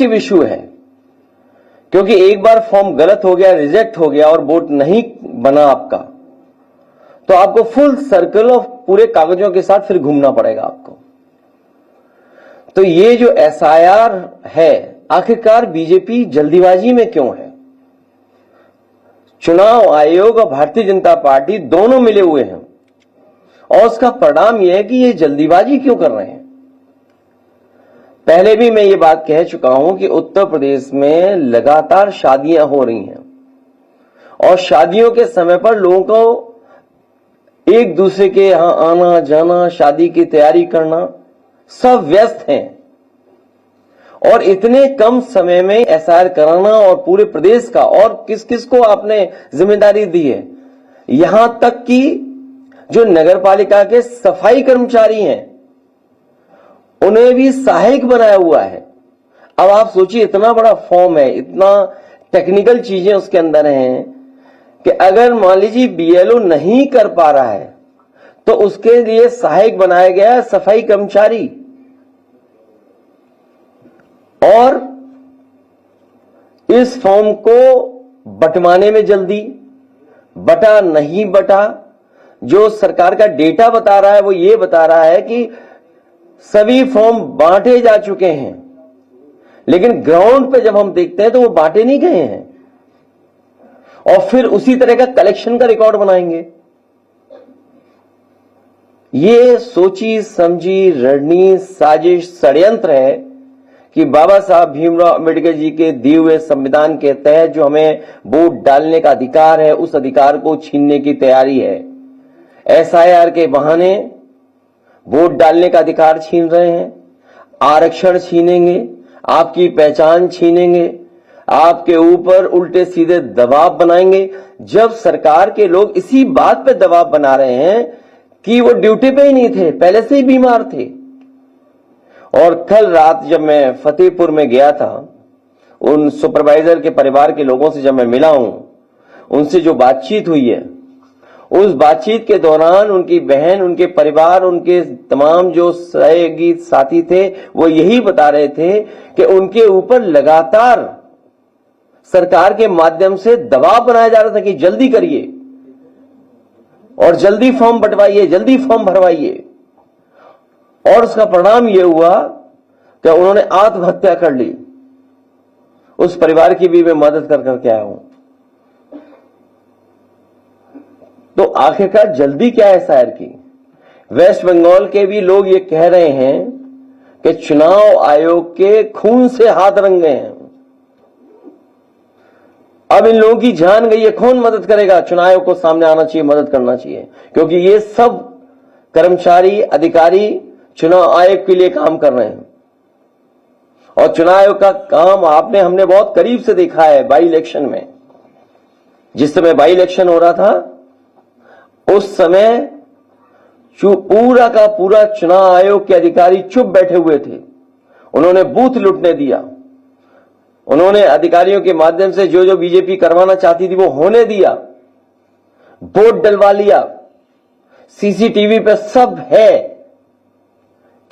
Sensitive issue है, क्योंकि एक बार फॉर्म गलत हो गया, रिजेक्ट हो गया और वोट नहीं बना आपका, तो आपको फुल सर्कल ऑफ पूरे कागजों के साथ फिर घूमना पड़ेगा आपको। तो ये जो एसआईआर है, आखिरकार बीजेपी जल्दीबाजी में क्यों है? चुनाव आयोग और भारतीय जनता पार्टी दोनों मिले हुए हैं और उसका परिणाम यह है कि ये जल्दीबाजी क्यों कर रहे हैं। पहले भी मैं ये बात कह चुका हूं कि उत्तर प्रदेश में लगातार शादियां हो रही हैं और शादियों के समय पर लोगों को एक दूसरे के यहां आना जाना, शादी की तैयारी करना, सब व्यस्त हैं और इतने कम समय में एसआईआर कराना और पूरे प्रदेश का, और किस किस को आपने जिम्मेदारी दी है, यहां तक कि जो नगरपालिका के सफाई कर्मचारी हैं उन्हें भी सहायक बनाया हुआ है। अब आप सोचिए, इतना बड़ा फॉर्म है, इतना टेक्निकल चीजें उसके अंदर हैं कि अगर मान लीजिए बीएलओ नहीं कर पा रहा है तो उसके लिए सहायक बनाया गया है सफाई कर्मचारी। और इस फॉर्म को बंटवाने में जल्दी, बटा नहीं बटा, जो सरकार का डेटा बता रहा है वो ये बता रहा है कि सभी फॉर्म बांटे जा चुके हैं, लेकिन ग्राउंड पे जब हम देखते हैं तो वो बांटे नहीं गए हैं और फिर उसी तरह का कलेक्शन का रिकॉर्ड बनाएंगे। ये सोची समझी रणनीति, साजिश, षड्यंत्र है कि बाबा साहब भीमराव अंबेडकर जी के दिए हुए संविधान के तहत जो हमें वोट डालने का अधिकार है, उस अधिकार को छीनने की तैयारी है। एसआईआर के बहाने वोट डालने का अधिकार छीन रहे हैं, आरक्षण छीनेंगे, आपकी पहचान छीनेंगे, आपके ऊपर उल्टे सीधे दबाव बनाएंगे। जब सरकार के लोग इसी बात पे दबाव बना रहे हैं कि वो ड्यूटी पे ही नहीं थे, पहले से ही बीमार थे। और कल रात जब मैं फतेहपुर में गया था, उन सुपरवाइजर के परिवार के लोगों से जब मैं मिला हूं, उनसे जो बातचीत हुई है, उस बातचीत के दौरान उनकी बहन, उनके परिवार, उनके तमाम जो सहयोगी साथी थे, वो यही बता रहे थे कि उनके ऊपर लगातार सरकार के माध्यम से दबाव बनाया जा रहा था कि जल्दी करिए और जल्दी फॉर्म बंटवाइए, जल्दी फॉर्म भरवाइए। और उसका परिणाम यह हुआ कि उन्होंने आत्महत्या कर ली। उस परिवार की भी मैं मदद कर करके आया हूं। तो आखिरकार जल्दी क्या है एसआईआर की? वेस्ट बंगाल के भी लोग ये कह रहे हैं कि चुनाव आयोग के खून से हाथ रंगे हैं। अब इन लोगों की जान गई है, कौन मदद करेगा? चुनाव आयोग को सामने आना चाहिए, मदद करना चाहिए, क्योंकि ये सब कर्मचारी, अधिकारी चुनाव आयोग के लिए काम कर रहे हैं। और चुनाव आयोग का काम हमने बहुत करीब से देखा है बाई इलेक्शन में। जिस समय बाई इलेक्शन हो रहा था उस समय पूरा का पूरा चुनाव आयोग के अधिकारी चुप बैठे हुए थे। उन्होंने बूथ लूटने दिया, उन्होंने अधिकारियों के माध्यम से जो जो बीजेपी करवाना चाहती थी वो होने दिया, वोट डलवा लिया। सीसीटीवी पे सब है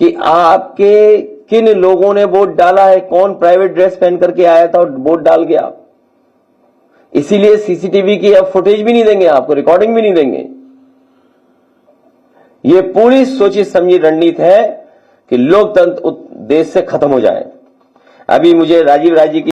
कि आपके किन लोगों ने वोट डाला है, कौन प्राइवेट ड्रेस पहन करके आया था और वोट डाल गया। इसीलिए सीसीटीवी की अब फुटेज भी नहीं देंगे आपको, रिकॉर्डिंग भी नहीं देंगे। ये पूरी सोची समझी रणनीति है कि लोकतंत्र देश से खत्म हो जाए। अभी मुझे राजीव राय जी की